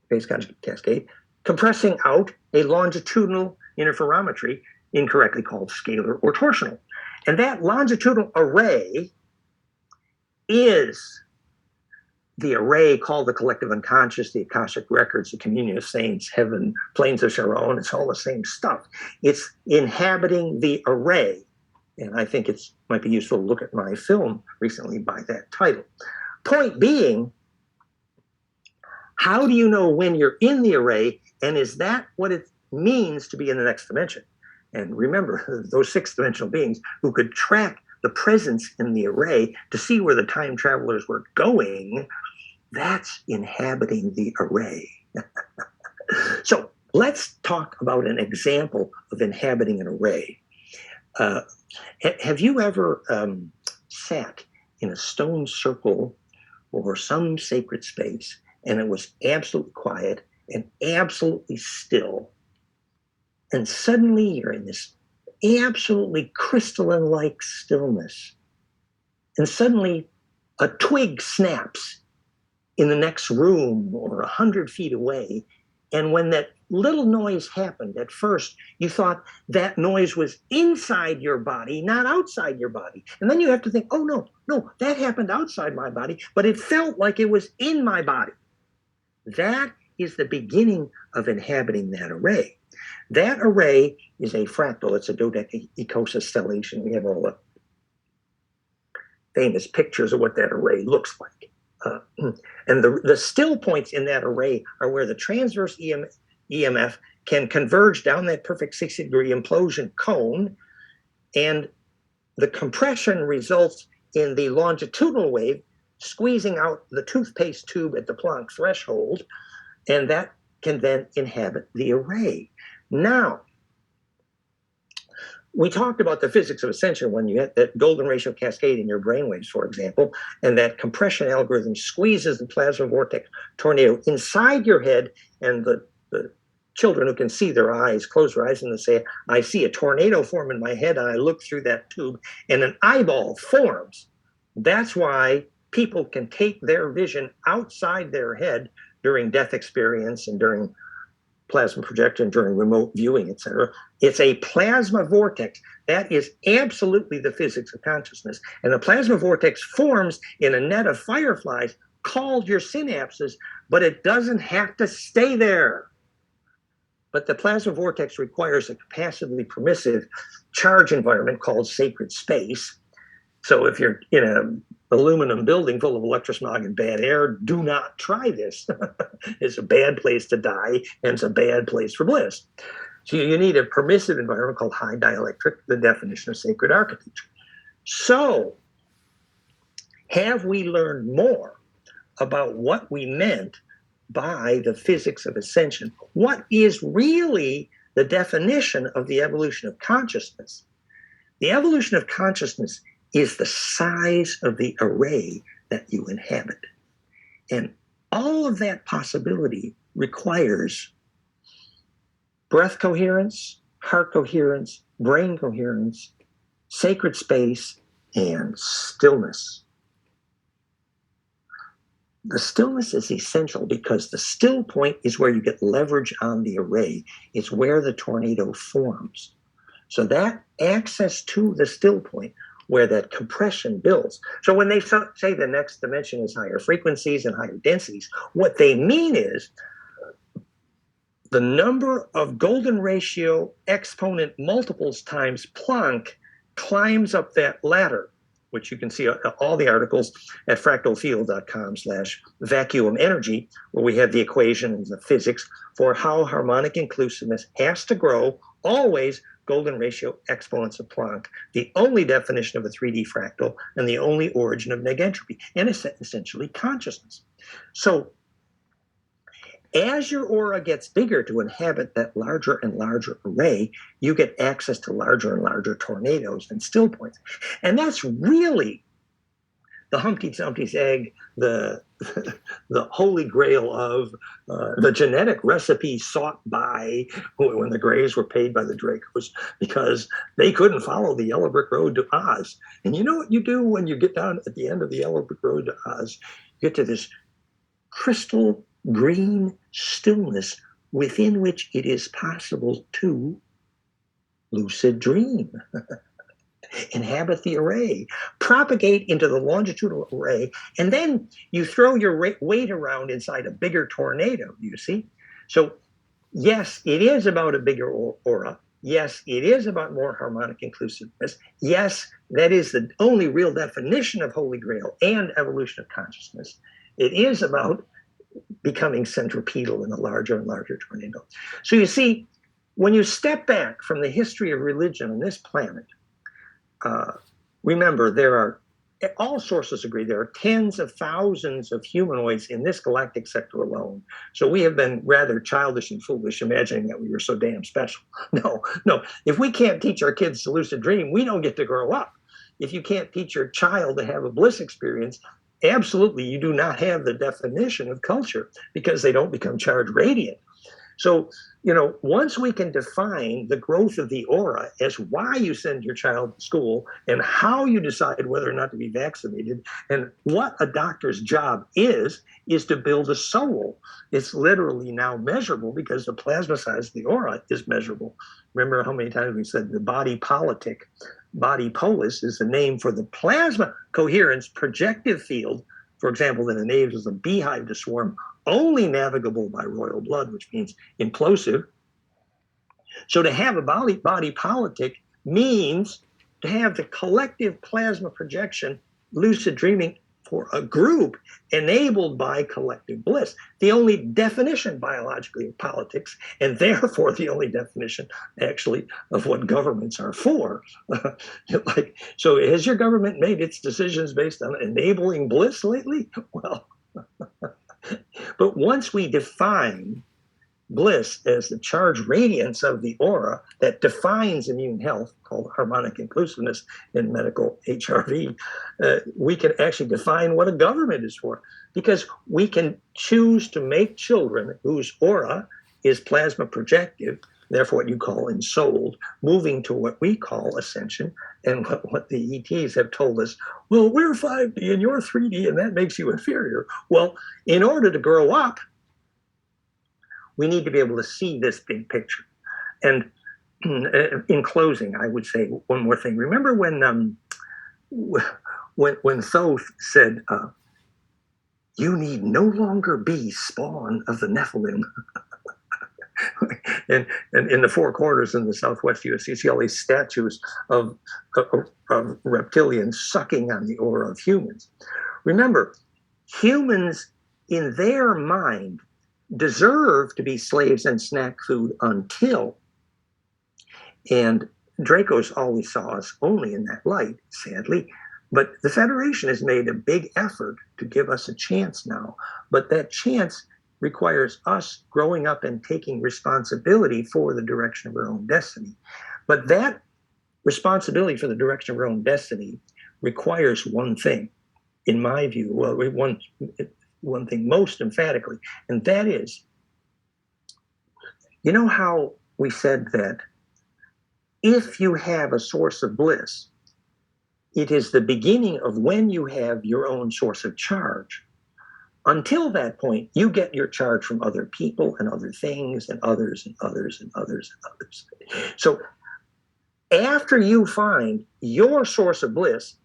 phase conjugate cascade, compressing out a longitudinal interferometry, incorrectly called scalar or torsional. And that longitudinal array is the array called the collective unconscious, the Akashic records, the communion of saints, heaven, plains of Sharon. It's all the same stuff. It's inhabiting the array. And I think it might be useful to look at my film recently by that title. Point being, how do you know when you're in the array, and is that what it means to be in the next dimension? And remember, those sixth dimensional beings who could track the presence in the array to see where the time travelers were going, that's inhabiting the array. So let's talk about an example of inhabiting an array. Have you ever sat in a stone circle or some sacred space and it was absolutely quiet and absolutely still, and suddenly you're in this absolutely crystalline-like stillness, and suddenly a twig snaps in the next room or 100 feet away, and when that little noise happened, at first you thought that noise was inside your body, not outside your body. And then you have to think, oh no, that happened outside my body, but it felt like it was in my body. That is the beginning of inhabiting that array. That array is a fractal. It's a dodecacosa stellation. We have all the famous pictures of what that array looks like. And the still points in that array are where the transverse EMF can converge down that perfect 60-degree implosion cone, and the compression results in the longitudinal wave squeezing out the toothpaste tube at the Planck threshold, and that can then inhabit the array. Now, we talked about the physics of ascension when you had that golden ratio cascade in your brainwaves, for example, and that compression algorithm squeezes the plasma vortex tornado inside your head, and the children who can see their eyes close their eyes and they say, I see a tornado form in my head, and I look through that tube and an eyeball forms. That's why people can take their vision outside their head during death experience and during plasma projection, during remote viewing, etc. It's a plasma vortex. That is absolutely the physics of consciousness. And the plasma vortex forms in a net of fireflies called your synapses, but it doesn't have to stay there. But the plasma vortex requires a capacitively permissive charge environment called sacred space. So if you're in an aluminum building full of electrosmog and bad air, do not try this. It's a bad place to die, and it's a bad place for bliss. So you need a permissive environment called high dielectric, the definition of sacred architecture. So have we learned more about what we meant by the physics of ascension? What is really the definition of the evolution of consciousness? The evolution of consciousness is the size of the array that you inhabit. And all of that possibility requires breath coherence, heart coherence, brain coherence, sacred space, and stillness. The stillness is essential because the still point is where you get leverage on the array. It's where the tornado forms. So that access to the still point where that compression builds. So when they say the next dimension is higher frequencies and higher densities, what they mean is the number of golden ratio exponent multiples times Planck climbs up that ladder, which you can see all the articles at fractalfield.com/vacuum energy, where we have the equations, the physics for how harmonic inclusiveness has to grow, always golden ratio exponents of Planck, the only definition of a 3D fractal and the only origin of negentropy, and essentially consciousness. So As your aura gets bigger to inhabit that larger and larger array, you get access to larger and larger tornadoes and still points. And that's really the Humpty Dumpty's egg, the holy grail of the genetic recipe sought by when the Greys were paid by the Dracos because they couldn't follow the yellow brick road to Oz. And you know what you do when you get down at the end of the yellow brick road to Oz? You get to this crystal green stillness within which it is possible to lucid dream. Inhabit the array, propagate into the longitudinal array, and then you throw your weight around inside a bigger tornado, you see? So, yes, it is about a bigger aura. Yes, it is about more harmonic inclusiveness. Yes, that is the only real definition of Holy Grail and evolution of consciousness. It is about becoming centripetal in a larger and larger tornado. So you see, when you step back from the history of religion on this planet, remember, there are, all sources agree, there are tens of thousands of humanoids in this galactic sector alone. So we have been rather childish and foolish imagining that we were so damn special. No. If we can't teach our kids to lucid dream, we don't get to grow up. If you can't teach your child to have a bliss experience, absolutely, you do not have the definition of culture because they don't become charged radiant. So, once we can define the growth of the aura as why you send your child to school and how you decide whether or not to be vaccinated and what a doctor's job is to build a soul. It's literally now measurable because the plasma size of the aura is measurable. Remember how many times we said the body politic, body polis is the name for the plasma coherence projective field, for example, that enables a beehive to swarm, only navigable by royal blood, which means implosive. So to have a body politic means to have the collective plasma projection, lucid dreaming for a group enabled by collective bliss. The only definition biologically of politics, and therefore the only definition actually of what governments are for. So has your government made its decisions based on enabling bliss lately? Well, but once we define bliss as the charged radiance of the aura that defines immune health, called harmonic inclusiveness in medical HRV, we can actually define what a government is for, because we can choose to make children whose aura is plasma projective, therefore what you call ensouled, moving to what we call ascension, and what the ETs have told us, well, we're 5D and you're 3D, and that makes you inferior. Well, in order to grow up, we need to be able to see this big picture. And in closing, I would say one more thing. Remember when Thoth said, you need no longer be spawn of the Nephilim. and in the four corners in the Southwest US, you see all these statues of reptilians sucking on the aura of humans. Remember, humans in their mind deserve to be slaves and snack food until, and Dracos always saw us only in that light, sadly, but the Federation has made a big effort to give us a chance now, but that chance requires us growing up and taking responsibility for the direction of our own destiny. But that responsibility for the direction of our own destiny requires one thing, in my view, well, one thing most emphatically, and that is, you know how we said that if you have a source of bliss, it is the beginning of when you have your own source of charge. Until that point, you get your charge from other people and other things and others and others and others and others. So after you find your source of bliss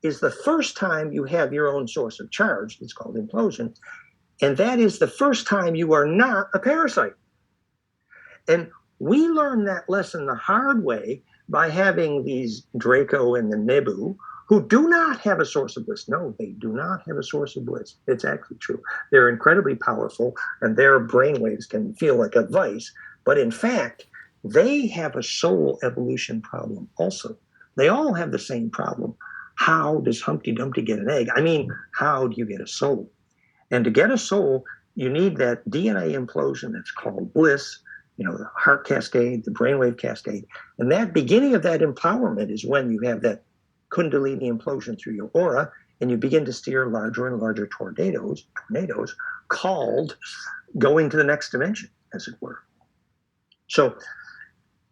is the first time you have your own source of charge. It's called implosion. And that is the first time you are not a parasite. And we learn that lesson the hard way by having these Draco and the Nebu who do not have a source of bliss. No, they do not have a source of bliss. It's actually true. They're incredibly powerful and their brainwaves can feel like a vice. But in fact, they have a soul evolution problem also. They all have the same problem. How does Humpty Dumpty get an egg? I mean, how do you get a soul? And to get a soul, you need that DNA implosion that's called bliss, the heart cascade, the brainwave cascade. And that beginning of that empowerment is when you have that Kundalini implosion through your aura, and you begin to steer larger and larger tornadoes called going to the next dimension, as it were. So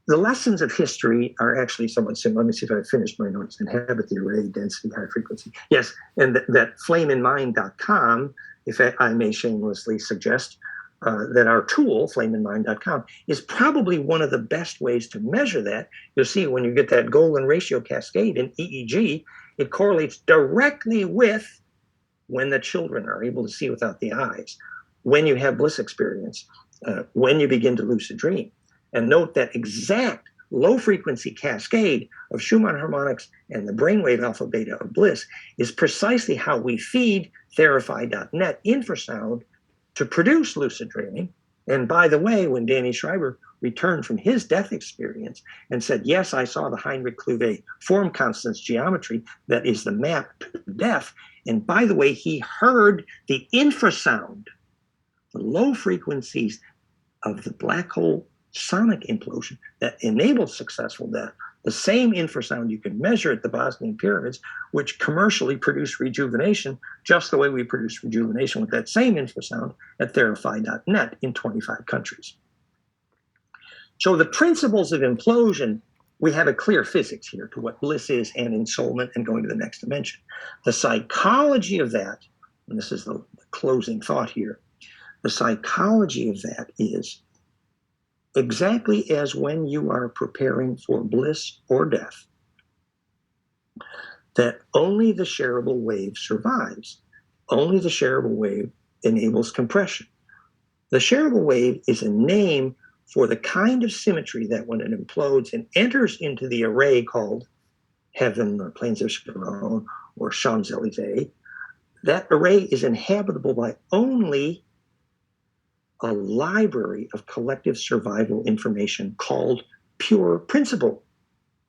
the lessons of history are actually somewhat similar. Let me see if I finished my notes. Inhabit the array, density, high frequency. Yes, and that flameinmind.com, if I may shamelessly suggest, that our tool, flameinmind.com, is probably one of the best ways to measure that. You'll see when you get that golden ratio cascade in EEG, it correlates directly with when the children are able to see without the eyes, when you have bliss experience, when you begin to lucid dream. And note that exact low frequency cascade of Schumann harmonics and the brainwave alpha beta of bliss is precisely how we feed Therify.net infrasound to produce lucid dreaming. And by the way, when Danny Schreiber returned from his death experience and said, yes, I saw the Heinrich Kluge form constants geometry that is the map to death. And by the way, he heard the infrasound, the low frequencies of the black hole sonic implosion that enables successful death, the same infrasound you can measure at the Bosnian pyramids, which commercially produce rejuvenation, just the way we produce rejuvenation with that same infrasound at Therify.net in 25 countries. So the principles of implosion, we have a clear physics here to what bliss is and ensoulment and going to the next dimension. The psychology of that, and this is the closing thought here, the psychology of that is exactly as when you are preparing for bliss or death, that only the shareable wave survives. Only the shareable wave enables compression. The shareable wave is a name for the kind of symmetry that when it implodes and enters into the array called heaven or plains of Sharon or Champs-Élysées, that array is inhabitable by only a library of collective survival information called pure principle,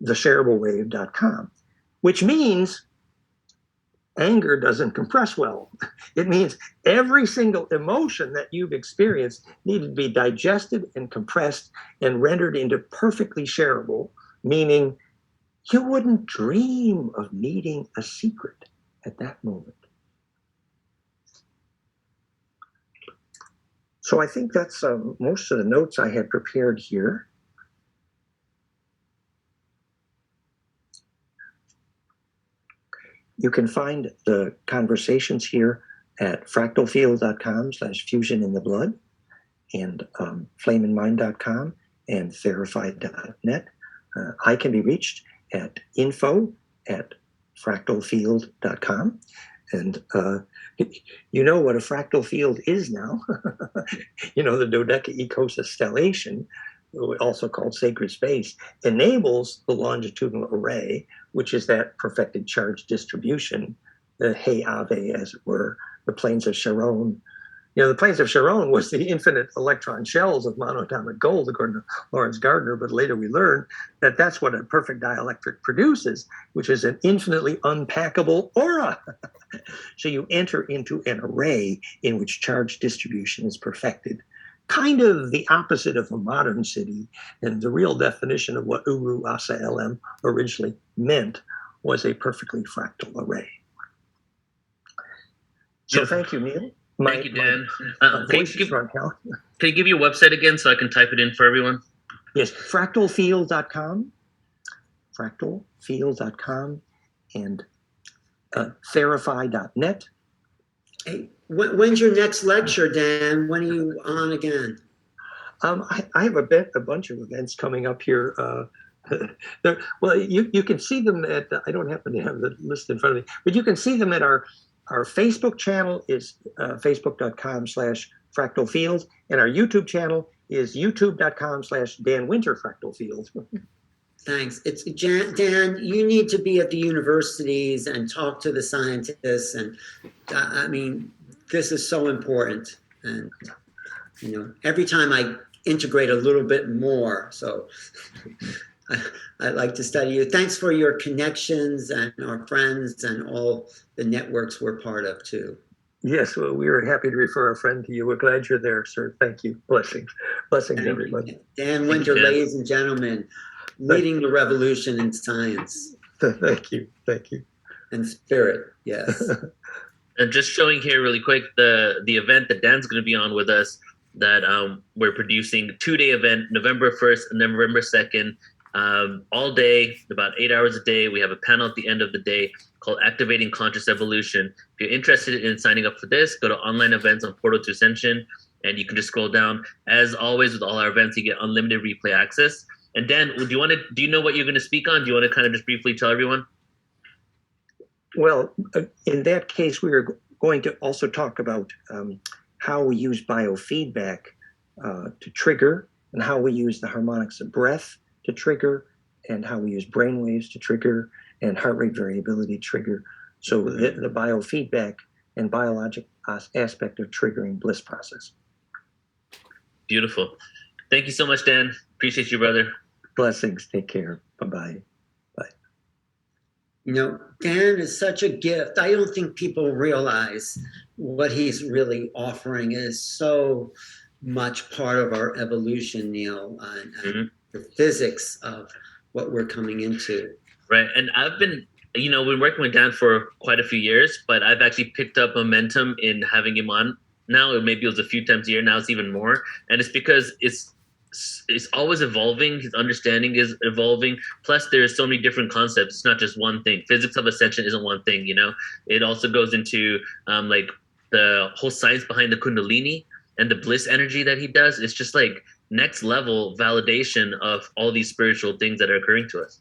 theshareablewave.com, which means anger doesn't compress well. It means every single emotion that you've experienced needed to be digested and compressed and rendered into perfectly shareable, meaning you wouldn't dream of needing a secret at that moment. So I think that's most of the notes I had prepared here. You can find the conversations here at fractalfield.com/fusion in the blood and flameinmind.com and therify.net. I can be reached at info@fractalfield.com. And you know what a fractal field is now. The dodecaecosa stellation, also called sacred space, enables the longitudinal array, which is that perfected charge distribution, the Hey Ave, as it were, the plains of Sharon. The plains of Sharon was the infinite electron shells of monatomic gold, according to Lawrence Gardner, but later we learned that that's what a perfect dielectric produces, which is an infinitely unpackable aura. So you enter into an array in which charge distribution is perfected, kind of the opposite of a modern city. And the real definition of what Uru Asa LM originally meant was a perfectly fractal array. So thank you, Neil. Thank you, Dan. Can you give your website again so I can type it in for everyone? Yes, fractalfield.com, and therify.net. Hey, when's your next lecture, Dan? When are you on again? I have a bunch of events coming up here. Well, you can see them at, I don't happen to have the list in front of me, but you can see them at our Facebook channel is facebook.com/fractalfield, and our YouTube channel is youtube.com/danwinterfractalfield. Thanks. It's Dan, you need to be at the universities and talk to the scientists. And I mean, this is so important. And, every time I integrate a little bit more. So I like to study you. Thanks for your connections and our friends and all the networks we're part of too. Yes, well, we were happy to refer a friend to you. We're glad you're there, sir. Thank you. Blessings. Blessings, everybody. Dan Winter, Dan. ladies and gentlemen, leading the revolution in science Thank you. Thank you. and spirit. Yes. And just showing here really quick the event that Dan's going to be on with us, that we're producing, 2-day event, November 1st and November 2nd, all day, about 8 hours a day. We have a panel at the end of the day called Activating Conscious Evolution. If you're interested in signing up for this, go to online events on Portal to Ascension, and you can just scroll down. As always, with all our events, you get unlimited replay access. And Dan, do you know what you're going to speak on? Do you want to kind of just briefly tell everyone? Well, in that case, we are going to also talk about how we use biofeedback to trigger, and how we use the harmonics of breath to trigger, and how we use brainwaves to trigger, and heart rate variability trigger. So the biofeedback and biologic aspect of triggering bliss process. Beautiful. Thank you so much, Dan. Appreciate you, brother. Blessings. Take care. Bye-bye. You know, Dan is such a gift. I don't think people realize what he's really offering is so much part of our evolution, Neil, and the physics of what we're coming into. Right. And I've been working with Dan for quite a few years, but I've actually picked up momentum in having him on now. Maybe it was a few times a year. Now it's even more. And it's because it's always evolving. His understanding is evolving. Plus, there's so many different concepts. It's not just one thing. Physics of Ascension isn't one thing, It also goes into like the whole science behind the Kundalini and the bliss energy that he does. It's just like next level validation of all these spiritual things that are occurring to us.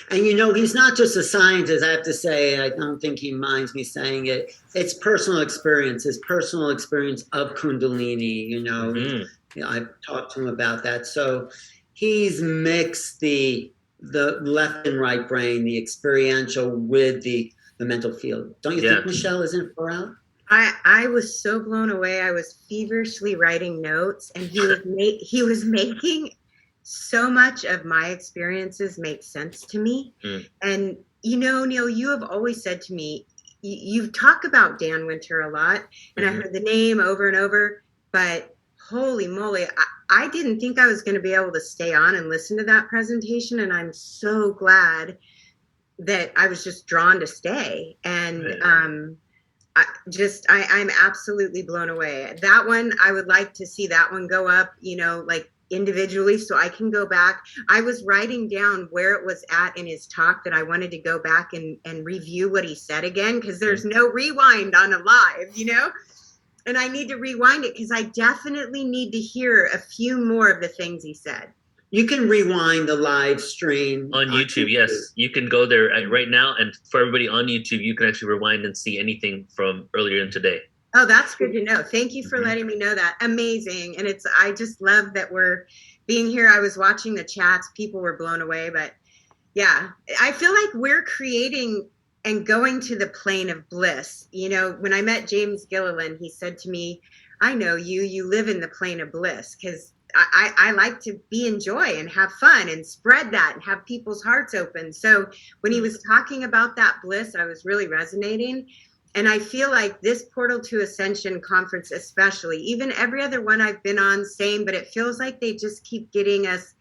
And he's not just a scientist, I have to say. I don't think he minds me saying it. It's personal experience, his personal experience of Kundalini, I've talked to him about that. So he's mixed the left and right brain, the experiential with the mental field. Don't you think, Michelle, isn't it far out? I was so blown away. I was feverishly writing notes, and he was making so much of my experiences make sense to me. And Neil, you have always said to me, you talk about Dan Winter a lot, and I heard the name over and over, but holy moly, I didn't think I was going to be able to stay on and listen to that presentation, and I'm so glad that I was just drawn to stay. And I'm absolutely blown away. That one, I would like to see that one go up, like individually, so I can go back. I was writing down where it was at in his talk that I wanted to go back and review what he said again, because there's no rewind on a live, and I need to rewind it because I definitely need to hear a few more of the things he said. You can rewind the live stream on YouTube. Yes, you can go there right now, and for everybody on YouTube, you can actually rewind and see anything from earlier in today. Oh, that's good to know. Thank you for letting me know that. Amazing. And I just love that we're being here. I was watching the chats. People were blown away. But yeah, I feel like we're creating and going to the plane of bliss. When I met James Gilliland, he said to me, I know you live in the plane of bliss, because I like to be in joy and have fun and spread that and have people's hearts open. So when he was talking about that bliss, I was really resonating. And I feel like this Portal to Ascension conference, especially, even every other one I've been on, same, but it feels like they just keep getting us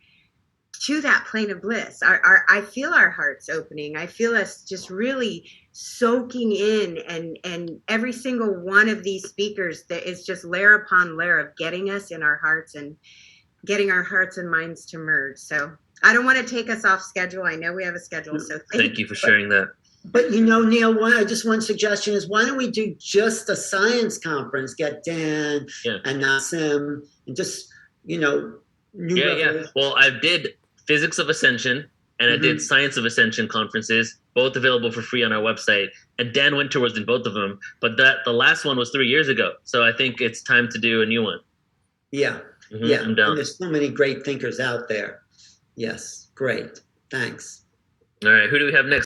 to that plane of bliss. I feel our hearts opening. I feel us just really soaking in, and every single one of these speakers that is just layer upon layer of getting us in our hearts and getting our hearts and minds to merge. So I don't want to take us off schedule. I know we have a schedule. So thank you for sharing that. But Neil, one suggestion is, why don't we do just a science conference? Get Dan and Nassim, and just new. Well, I did Physics of Ascension and I did Science of Ascension conferences, both available for free on our website. And Dan Winter was in both of them, but the last one was 3 years ago. So I think it's time to do a new one. Yeah, I'm down. And there's so many great thinkers out there. Yes, great. Thanks. All right, who do we have next?